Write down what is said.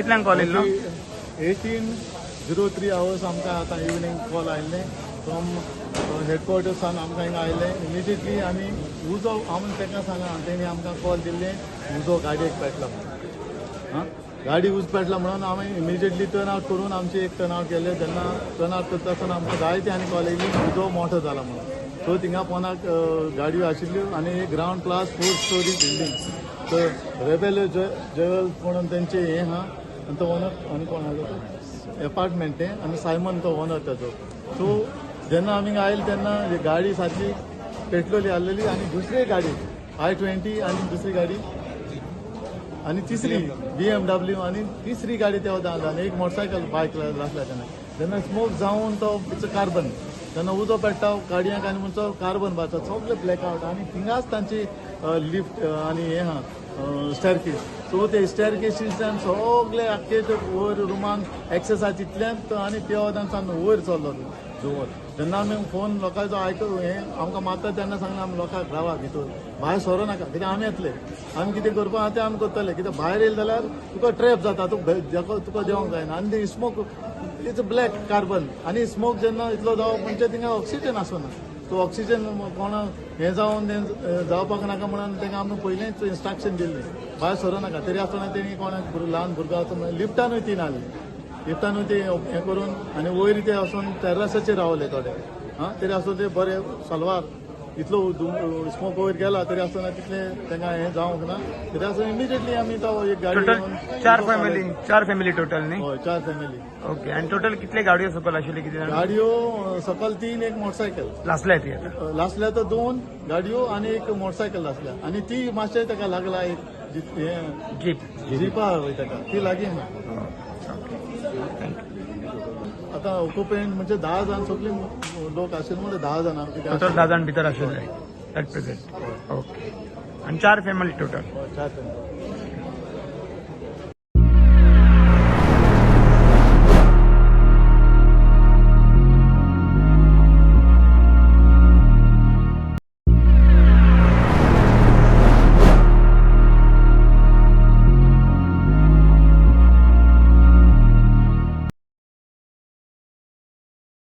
कितल्यांक कॉल येयलो? 18:03 hours आमकां आतां इवनिंग कॉल आयिल्लें फ्रॉम हेडक्वॉर्टर्सान आमकां हिंगा आयलें. इमिजिएटली आमी उजो आमी तांकां सांगा तेणी आमकां कॉल दिल्लें उजो गाडयेक पेटला म्हणून. गाडी उज पेटला म्हणून आमी इमिजिएटली टर्न आवट करून आमचे एक टर्न आवट केले. जेन्ना टर्न आवट करता आसतना आमकां जायते आनी कॉल येयली उजो मोठो जाला म्हणून. सो थिंगा पोंदाक गाडयो आशिल्ल्यो आनी एक ग्रावंड क्लास 4 story बिल्डींग. तर रेबेल ज्वेल्स म्हणून तेंचे हें आहा आनी तो ओनर आनी कोण आहा एपार्टमेंट तें आनी सायमन तो ओनर ताजो. सो जेन्ना आमी आयले तेन्ना गाडी सारकी पेटलोली आसलेली आनी दुसरी गाडी I-20 आनी दुसरी गाडी आनी तिसरी BMW आनी तिसरी गाडी त्या वता आनी एक मोटरसायकल बायक आसल्या तेन्ना. जेन्ना स्मोक जावन तो कार्बन जेन्ना उजो पेट्टा गाडयांक आनी म्हणचो कार्बन भाजता सगळे ब्लॅकआउट आनी थिंगाच तांची लिफ्ट आनी हें आहा स्टेरकेस. सो ते स्टेरकेसींतल्यान सगळे आख्खे वयर रुमान एक्सेस आहा तितल्यान आनी त्या वतान वयर चल्लो जोर. जेन्ना आमी फोन लोकांचो आयकूं हें आमकां मारता तेन्ना सांगलें आमी लोकांक रावा भितर भायर सरो नाका कित्याक आमी येतले आमी कितें करपा आहा तें आमी करतले. कित्याक भायर येयले जाल्यार तुका ट्रॅप जाता तुका देवंक जायना आनी ते स्मोक इट्स ब्लॅक कार्बन आनी स्मोक जेन्ना इतलो जावप म्हणजे थिंगा ऑक्सिजन आसना. तो ऑक्सिजन कोणा हें जावन जावपाक नाका म्हणून तांकां आमी पयलींच इन्स्ट्रक्शन दिल्लें भायर सरो नाका. तरी आसतना तेणी कोणाक ल्हान भुरगो लिफ्टानूय तीन आसले लिफ्टानूय ते हें करून आनी वयर ते वचून टॅर्रसाचेर रावले थोडे. तरी आसून ते बरे सलवार इतलो स्मोक वयर गेला तरी आसतना तितलें तांकां हें जावंक ना. तरी आसून इमिजिएटली आमी तो एक गाडी चार फॅमिली टोटल न्ही? हय 4 फॅमिली. ओके. आणि टोटल कितले गाडयो सकल आशिल्ली कितें जाणां? गाडयो सकल 3 एक मोटरसायकल लासल्या ती आता लासल्या तर 2 गाडयो आनी एक मोटरसायकल लासल्या आनी ती मातशें ताका लागला एक जीपा वयता ताका ती लागीं ना. आता ऑक्युपेंट म्हणजे 10 जाण सगळे लोक आशिल्ले म्हणजे 10 जाणां टोटल 10 जाण भितर आशिल्ले ऍट प्रेझेंट. ओके. आणि 4 फॅमिली टोटल? 4 फॅमिली.